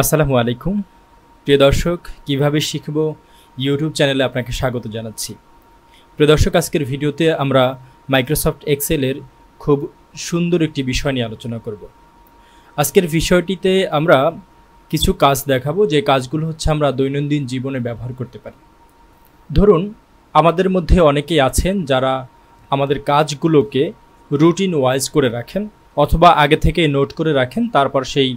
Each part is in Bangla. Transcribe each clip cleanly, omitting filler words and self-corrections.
আসসালামু আলাইকুম প্রিয় দর্শক, কিভাবে শিখবো ইউটিউব চ্যানেলে আপনাকে স্বাগত জানাচ্ছি। প্রিয় দর্শক, আজকের ভিডিওতে আমরা মাইক্রোসফট এক্সেলের খুব সুন্দর একটি বিষয় নিয়ে আলোচনা করব। আজকের বিষয়টিতে আমরা কিছু কাজ দেখাবো, যে কাজগুলো হচ্ছে আমরা দৈনন্দিন জীবনে ব্যবহার করতে পারি। ধরুন, আমাদের মধ্যে অনেকেই আছেন যারা আমাদের কাজগুলোকে রুটিন ওয়াইজ করে রাখেন, অথবা আগে থেকে নোট করে রাখেন, তারপর সেই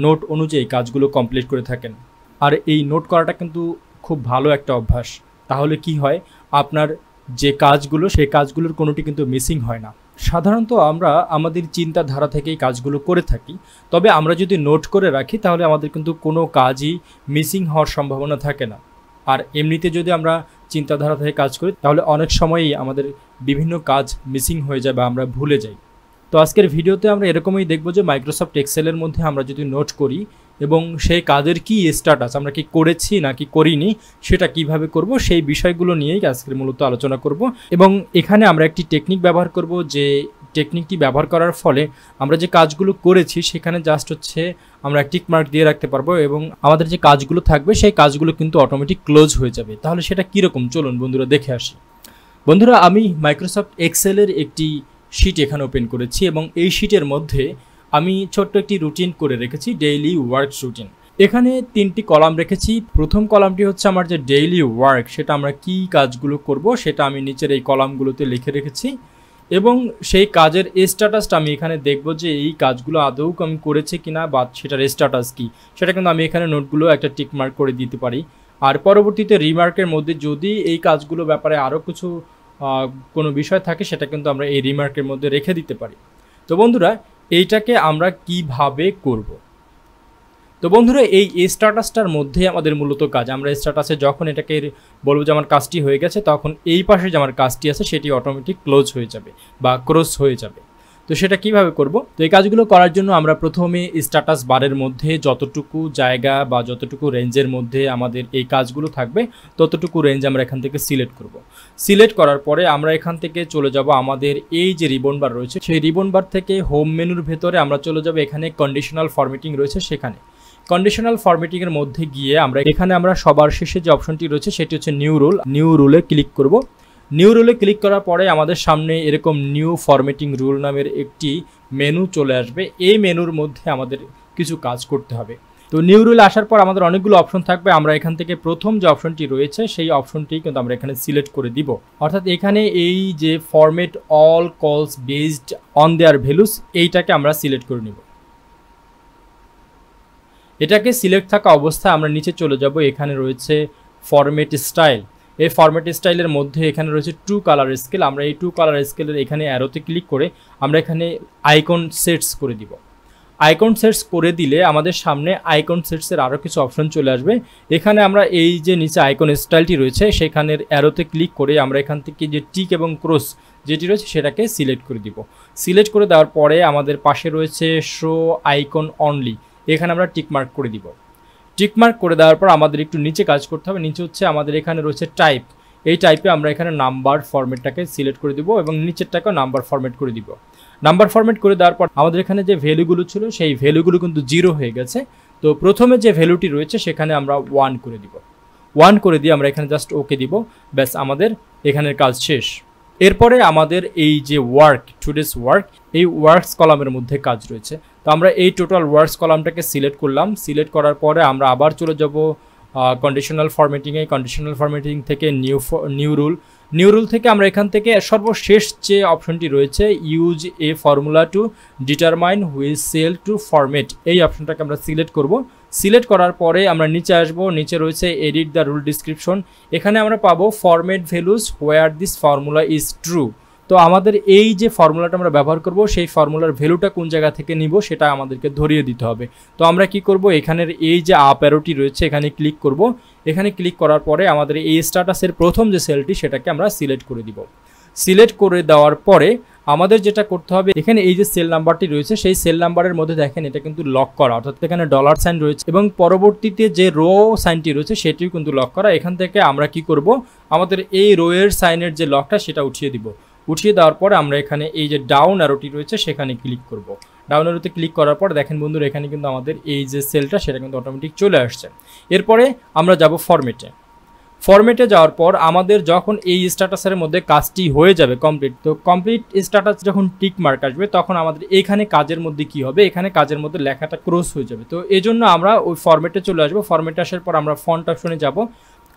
নোট অনুযায়ী কাজগুলো কমপ্লিট করে থাকেন। আর এই নোট করাটা কিন্তু খুব ভালো একটা অভ্যাস। তাহলে কি হয়, আপনার যে কাজগুলো সেই কাজগুলোর কোনোটি কিন্তু মিসিং হয় না। সাধারণত আমরা আমাদের চিন্তাধারা থেকেই কাজগুলো করে থাকি, তবে আমরা যদি নোট করে রাখি তাহলে আমাদের কিন্তু কোনো কাজই মিসিং হওয়ার সম্ভাবনা থাকে না। আর এমনিতে যদি আমরা চিন্তাধারা থেকে কাজ করি তাহলে অনেক সময়ই আমাদের বিভিন্ন কাজ মিসিং হয়ে যায় বা আমরা ভুলে যাই। তো আজকের ভিডিওতে আমরা এরকমই দেখব যে মাইক্রোসফট এক্সেলের মধ্যে আমরা যদি নোট করি এবং সেই কাজের কি স্ট্যাটাস, আমরা কি করেছি নাকি করিনি, সেটা কিভাবে করব, সেই বিষয়গুলো নিয়েই আজকের মূলত আলোচনা করব। এবং এখানে আমরা একটি টেকনিক ব্যবহার করব, যে টেকনিকটি ব্যবহার করার ফলে আমরা যে কাজগুলো করেছি সেখানে জাস্ট হচ্ছে আমরা টিক মার্ক দিয়ে রাখতে পারবো, এবং আমাদের যে কাজগুলো থাকবে সেই কাজগুলো কিন্তু অটোমেটিক ক্লোজ হয়ে যাবে। তাহলে সেটা কীরকম, চলুন বন্ধুরা দেখে আসি। বন্ধুরা, আমি মাইক্রোসফট এক্সেলের একটি শিট এখানে ওপেন করেছি, এবং এই শিটের মধ্যে আমি ছোট্ট একটি রুটিন করে রেখেছি, ডেইলি ওয়ার্ক রুটিন। এখানে তিনটি কলাম রেখেছি। প্রথম কলামটি হচ্ছে আমার যে ডেইলি ওয়ার্ক, সেটা আমরা কি কাজগুলো করব সেটা আমি নিচের এই কলামগুলোতে লিখে রেখেছি, এবং সেই কাজের স্ট্যাটাসটা আমি এখানে দেখব যে এই কাজগুলো আদৌ আমি করেছি কিনা, বা সেটার স্ট্যাটাস কি, সেটা কিন্তু আমি এখানে নোটগুলো একটা টিক মার্ক করে দিতে পারি। আর পরবর্তীতে রিমার্কের মধ্যে যদি এই কাজগুলো ব্যাপারে আরও কিছু কোনো বিষয় থাকে সেটা কিন্তু আমরা এই রিমার্কের মধ্যে রেখে দিতে পারি। তো বন্ধুরা, এইটাকে আমরা কিভাবে করব? তো বন্ধুরা, এই স্ট্যাটাসটার মধ্যে আমাদের মূলত কাজ। আমরা স্ট্যাটাসে যখন এটাকে বলবো যে আমার কাজটি হয়ে গেছে, তখন এই পাশে যে আমার কাজটি আছে সেটি অটোমেটিক ক্লোজ হয়ে যাবে বা ক্রস হয়ে যাবে। তো সেটা কিভাবে করব? তো এই কাজগুলো করার জন্য আমরা প্রথমে স্ট্যাটাস বারের মধ্যে যতটুকু জায়গা বা যতটুকু রেঞ্জের মধ্যে আমাদের এই কাজগুলো থাকবে ততটুকু রেঞ্জ আমরা এখান থেকে সিলেক্ট করব। সিলেক্ট করার পরে আমরা এখান থেকে চলে যাব আমাদের এই যে রিবন বার রয়েছে, সেই রিবন বার থেকে হোম মেনুর ভেতরে আমরা চলে যাব, এখানে কন্ডিশনাল ফরম্যাটিং রয়েছে, সেখানে কন্ডিশনাল ফরম্যাটিংয়ের মধ্যে গিয়ে আমরা সবার শেষে যে অপশনটি রয়েছে সেটি হচ্ছে নিউ রুলে ক্লিক করব। নিউ রুলে ক্লিক করার পরে আমাদের সামনে এরকম নিউ ফরম্যাটিং রুল নামের একটি মেনু চলে আসবে। এই মেনুর মধ্যে আমাদের কিছু কাজ করতে হবে। তো নিউ রুলে আসার পর আমাদের অনেকগুলো অপশন থাকবে। আমরা এখান থেকে প্রথম যে অপশনটি রয়েছে সেই অপশনটি কিন্তু আমরা এখানে সিলেক্ট করে দিব। অর্থাৎ এখানে এই যে ফরম্যাট অল কলস বেসড অন দেয়ার ভ্যালুস, এইটাকে আমরা সিলেক্ট করে নিব। এটাকে সিলেক্ট থাকা অবস্থায় আমরা নিচে চলে যাব, এখানে রয়েছে ফরম্যাট স্টাইল। এই ফরম্যাট স্টাইলের মধ্যে এখানে রয়েছে টু কালার স্কেল। আমরা এই টু কালার স্কেলের এখানে অ্যারোতে ক্লিক করে আমরা এখানে আইকন সেটস করে দিব। আইকন সেটস করে দিলে আমাদের সামনে আইকন সেটসের আরও কিছু অপশন চলে আসবে। এখানে আমরা এই যে নিচে আইকন স্টাইলটি রয়েছে সেখানের অ্যারোতে ক্লিক করে আমরা এখান থেকে যে টিক এবং ক্রস যেটি রয়েছে সেটাকে সিলেক্ট করে দিব। সিলেক্ট করে দেওয়ার পরে আমাদের পাশে রয়েছে শো আইকন অনলি, এখানে আমরা টিক মার্ক করে দিব। টিক মার্ক করে দেওয়ার পর আমাদের একটু নিচে কাজ করতে হবে। নিচে হচ্ছে আমাদের এখানে রয়েছে টাইপ। এই টাইপে আমরা এখানে নাম্বার ফরম্যাটটাকে সিলেক্ট করে দিব, এবং নিচেরটাকেও নাম্বার ফরম্যাট করে দিব। নাম্বার ফরম্যাট করে দেওয়ার পর আমাদের এখানে যে ভ্যালুগুলো ছিল সেই ভ্যালুগুলো কিন্তু 0 হয়ে গেছে। তো প্রথমে যে ভ্যালুটি রয়েছে সেখানে আমরা 1 করে দিব। 1 করে দিয়ে আমরা এখানে জাস্ট ওকে দিব। ব্যাস, আমাদের এখানের কাজ শেষ। এরপরে আমাদের এই যে টুডেস ওয়ার্ক, এই ওয়ার্কস কলামের মধ্যে কাজ রয়েছে। তো আমরা এই টোটাল ওয়ার্কস কলামটাকে সিলেক্ট করলাম। সিলেক্ট করার পরে আমরা আবার চলে যাব কন্ডিশনাল ফরম্যাটিংয়ে। কন্ডিশনাল ফরম্যাটিং থেকে নিউ রুল থেকে আমরা এখান থেকে সর্বশেষ যে অপশনটি রয়েছে use a formula to determine which cell to format, এই অপশনটাকে আমরা সিলেক্ট করব। সিলেক্ট করার পরে আমরা নিচে আসব, নিচে রয়েছে এডিট দ্য রুল ডিসক্রিপশন। এখানে আমরা পাবো format values where this formula is true. তো আমাদের এই যে ফর্মুলাটা আমরা ব্যবহার করব সেই ফর্মুলার ভ্যালুটা কোন জায়গা থেকে নিব সেটা আমাদেরকে ধরিয়ে দিতে হবে। তো আমরা কি করব, এখানের এই যে আপ অ্যারোটি রয়েছে এখানে ক্লিক করব। এখানে ক্লিক করার পরে আমাদের এই স্ট্যাটাসের প্রথম যে সেলটি সেটাকে আমরা সিলেক্ট করে দিব। সিলেক্ট করে দেওয়ার পরে আমাদের যেটা করতে হবে, এখানে এই যে সেল নাম্বারটি রয়েছে সেই সেল নাম্বারের মধ্যে দেখেন এটা কিন্তু লক করা, অর্থাৎ এখানে ডলার সাইন রয়েছে, এবং পরবর্তীতে যে রো সাইনটি রয়েছে সেটিও কিন্তু লক করা। এখান থেকে আমরা কি করব, আমাদের এই রো এর সাইনের যে লকটা সেটা উঠিয়ে দিব। উঠিয়ে দেওয়ার পরে আমরা এখানে এই যে ডাউন অ্যারোটি রয়েছে সেখানে ক্লিক করব। ডাউন অ্যারোতে ক্লিক করার পর দেখেন বন্ধুরা এখানে কিন্তু আমাদের এই যে সেলটা সেটা কিন্তু অটোমেটিক চলে আসছে। এরপরে আমরা যাব ফরম্যাটে যাওয়ার পর আমাদের যখন এই স্ট্যাটাসের মধ্যে কাজটি হয়ে যাবে কমপ্লিট, তো কমপ্লিট স্ট্যাটাস যখন টিক মার্ক আসবে তখন আমাদের এখানে কাজের মধ্যে কি হবে, এখানে কাজের মধ্যে লেখাটা ক্রস হয়ে যাবে। তো এই জন্য আমরা ওই ফরম্যাটে চলে আসবো। ফরম্যাটে আসার পর আমরা ফন্ট অপশনে যাব।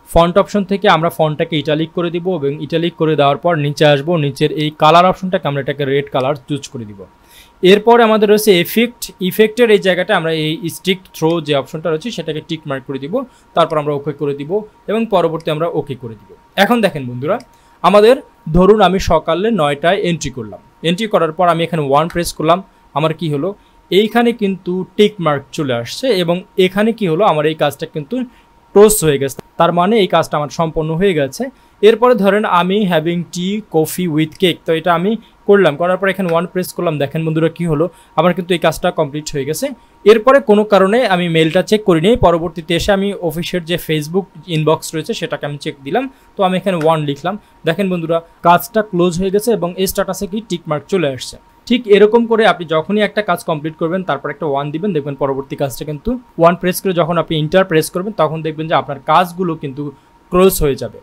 ফন্ট অপশন থেকে আমরা ফন্টটাকে ইটালিক করে দিব এবং ইটালিক করে দেওয়ার পর নিচে আসবো, নিচের এই কালার অপশনটাকে আমরা এটাকে রেড কালার চুজ করে দিব। এরপরে আমাদের রয়েছে ইফেক্টের এই জায়গাটা আমরা এই স্টিক থ্রো যে অপশনটা রয়েছে সেটাকে টিক মার্ক করে দিব, তারপর আমরা ওকে করে দিব এবং পরবর্তী আমরা ওকে করে দিব। এখন দেখেন বন্ধুরা আমাদের ধরুন আমি সকালে 9টায় এন্ট্রি করলাম, এন্ট্রি করার পর আমি এখানে 1 প্রেস করলাম, আমার কি হলো এইখানে কিন্তু টিক মার্ক চলে আসছে এবং এখানে কি হলো আমার এই কাজটা কিন্তু ক্লোজ হয়ে গেছে, তার মানে এই কাজটা আমার সম্পন্ন হয়ে গেছে। এরপরে ধরেন আমি having tea coffee with cake, তো এটা আমি করলাম, করার পর এখানে 1 প্রেস করলাম, দেখেন বন্ধুরা কি হলো আমার কিন্তু এই কাজটা কমপ্লিট হয়ে গেছে। এরপরে কোনো কারণে আমি মেলটা চেক করি নিই, পরবর্তীতে এসে আমি অফিসের যে ফেসবুক ইনবক্স রয়েছে সেটাকে আমি চেক দিলাম, তো আমি এখানে 1 লিখলাম, দেখেন বন্ধুরা কাজটা ক্লোজ হয়ে গেছে এবং এই স্ট্যাটাসে কি টিক মার্ক চলে আসছে। ঠিক এরকম করে আপনি যখনই একটা কাজ কমপ্লিট করবেন তারপর একটা 1 দিবেন, দেখবেন পরবর্তী কাজটা কিন্তু 1 প্রেস করে যখন আপনি ইন্টার প্রেস করবেন তখন দেখবেন যে আপনার কাজগুলো কিন্তু ক্লোজ হয়ে যাবে।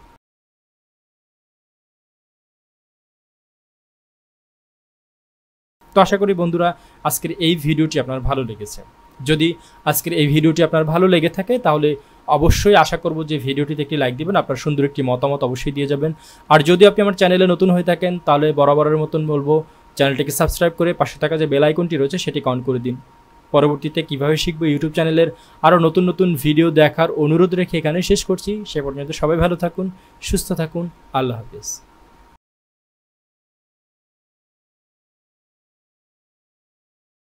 তো আশা করি বন্ধুরা আজকের এই ভিডিওটি আপনার ভালো লেগেছে। যদি আজকের এই ভিডিওটি আপনার ভালো লেগে থাকে তাহলে অবশ্যই আশা করব যে ভিডিওটিতে একটি লাইক দিবেন, আপনার সুন্দর একটি মতামত অবশ্যই দিয়ে যাবেন। আর যদি আপনি আমার চ্যানেলে নতুন হয়ে থাকেন তাহলে বরাবরের মতন বলবো চ্যানেলটিকে সাবস্ক্রাইব করে পাশে থাকা যে বেল আইকনটি রয়েছে সেটি অন করে দিন। পরবর্তীতে কিভাবে শিখবো ইউটিউব চ্যানেলের আরও নতুন নতুন ভিডিও দেখার অনুরোধ রেখে এখানে শেষ করছি। সে পর্যন্ত সবাই ভালো থাকুন, সুস্থ থাকুন, আল্লাহ হাফেজ।